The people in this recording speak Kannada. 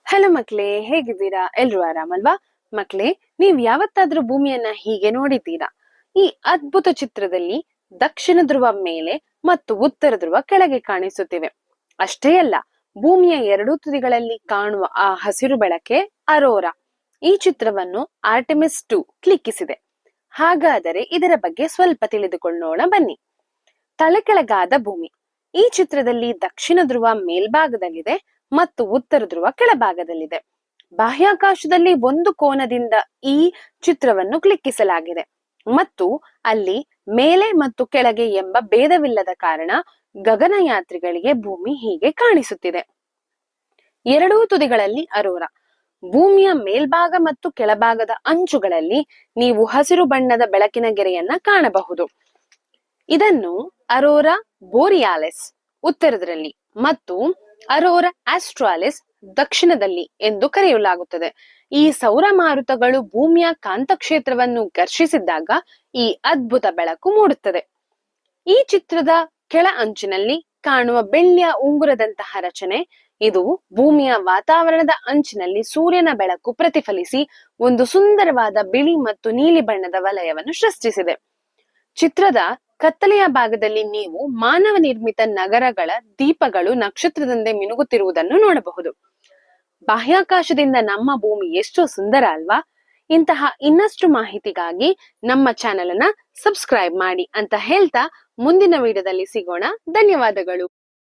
ಹಲೋ ಮಕ್ಳೇ, ಹೇಗಿದ್ದೀರಾ? ಎಲ್ರು ಆರಾಮಲ್ವಾ? ಮಕ್ಳೇ, ನೀವ್ ಯಾವತ್ತಾದ್ರೂ ಭೂಮಿಯನ್ನ ಹೀಗೆ ನೋಡಿದ್ದೀರಾ? ಈ ಅದ್ಭುತ ಚಿತ್ರದಲ್ಲಿ ದಕ್ಷಿಣ ಧ್ರುವ ಮೇಲೆ ಮತ್ತು ಉತ್ತರ ಧ್ರುವ ಕೆಳಗೆ ಕಾಣಿಸುತ್ತಿವೆ. ಅಷ್ಟೇ ಅಲ್ಲ, ಭೂಮಿಯ ಎರಡೂ ತುದಿಗಳಲ್ಲಿ ಕಾಣುವ ಆ ಹಸಿರು ಬೆಳಕೆ ಅರೋರಾ. ಈ ಚಿತ್ರವನ್ನು ಆರ್ಟೆಮಿಸ್ 2 ಕ್ಲಿಕ್ಕಿಸಿದೆ. ಹಾಗಾದರೆ ಇದರ ಬಗ್ಗೆ ಸ್ವಲ್ಪ ತಿಳಿದುಕೊಳ್ಳೋಣ ಬನ್ನಿ. ತಲೆಕೆಳಗಾದ ಭೂಮಿ. ಈ ಚಿತ್ರದಲ್ಲಿ ದಕ್ಷಿಣ ಧ್ರುವ ಮೇಲ್ಭಾಗದಲ್ಲಿದೆ ಮತ್ತು ಉತ್ತರ ಧ್ರುವ ಕೆಳಭಾಗದಲ್ಲಿದೆ. ಬಾಹ್ಯಾಕಾಶದಲ್ಲಿ ಒಂದು ಕೋನದಿಂದ ಈ ಚಿತ್ರವನ್ನು ಕ್ಲಿಕ್ಕಿಸಲಾಗಿದೆ ಮತ್ತು ಅಲ್ಲಿ ಮೇಲೆ ಮತ್ತು ಕೆಳಗೆ ಎಂಬ ಭೇದವಿಲ್ಲದ ಕಾರಣ ಗಗನಯಾತ್ರಿಗಳಿಗೆ ಭೂಮಿ ಹೀಗೆ ಕಾಣಿಸುತ್ತಿದೆ. ಎರಡೂ ತುದಿಗಳಲ್ಲಿ ಅರೋರಾ. ಭೂಮಿಯ ಮೇಲ್ಭಾಗ ಮತ್ತು ಕೆಳಭಾಗದ ಅಂಚುಗಳಲ್ಲಿ ನೀವು ಹಸಿರು ಬಣ್ಣದ ಬೆಳಕಿನ ಗೆರೆಯನ್ನ ಕಾಣಬಹುದು. ಇದನ್ನು ಅರೋರಾ ಬೋರಿಯಾಲಿಸ್ ಉತ್ತರದಲ್ಲಿ ಮತ್ತು ಅರೋರಾ ಆಸ್ಟ್ರಾಲಿಸ್ ದಕ್ಷಿಣದಲ್ಲಿ ಎಂದು ಕರೆಯಲಾಗುತ್ತದೆ. ಈ ಸೌರ ಮಾರುತಗಳು ಭೂಮಿಯ ಕಾಂತಕ್ಷೇತ್ರವನ್ನು ಘರ್ಷಿಸಿದಾಗ ಈ ಅದ್ಭುತ ಬೆಳಕು ಮೂಡುತ್ತದೆ. ಈ ಚಿತ್ರದ ಕೆಳ ಅಂಚಿನಲ್ಲಿ ಕಾಣುವ ಬೆಳ್ಳಿಯ ಉಂಗುರದಂತಹ ರಚನೆ, ಇದು ಭೂಮಿಯ ವಾತಾವರಣದ ಅಂಚಿನಲ್ಲಿ ಸೂರ್ಯನ ಬೆಳಕು ಪ್ರತಿಫಲಿಸಿ ಒಂದು ಸುಂದರವಾದ ಬಿಳಿ ಮತ್ತು ನೀಲಿ ಬಣ್ಣದ ವಲಯವನ್ನು ಸೃಷ್ಟಿಸಿದೆ. ಚಿತ್ರದ ಕತ್ತಲೆಯ ಭಾಗದಲ್ಲಿ ನೀವು ಮಾನವ ನಿರ್ಮಿತ ನಗರಗಳ ದೀಪಗಳು ನಕ್ಷತ್ರದಂತೆ ಮಿನುಗುತ್ತಿರುವುದನ್ನು ನೋಡಬಹುದು. ಬಾಹ್ಯಾಕಾಶದಿಂದ ನಮ್ಮ ಭೂಮಿ ಎಷ್ಟು ಸುಂದರ ಅಲ್ವಾ? ಇಂತಹ ಇನ್ನಷ್ಟು ಮಾಹಿತಿಗಾಗಿ ನಮ್ಮ ಚಾನೆಲ್ ಅನ್ನ ಸಬ್ಸ್ಕ್ರೈಬ್ ಮಾಡಿ ಅಂತ ಹೇಳ್ತಾ ಮುಂದಿನ ವಿಡಿಯೋದಲ್ಲಿ ಸಿಗೋಣ. ಧನ್ಯವಾದಗಳು.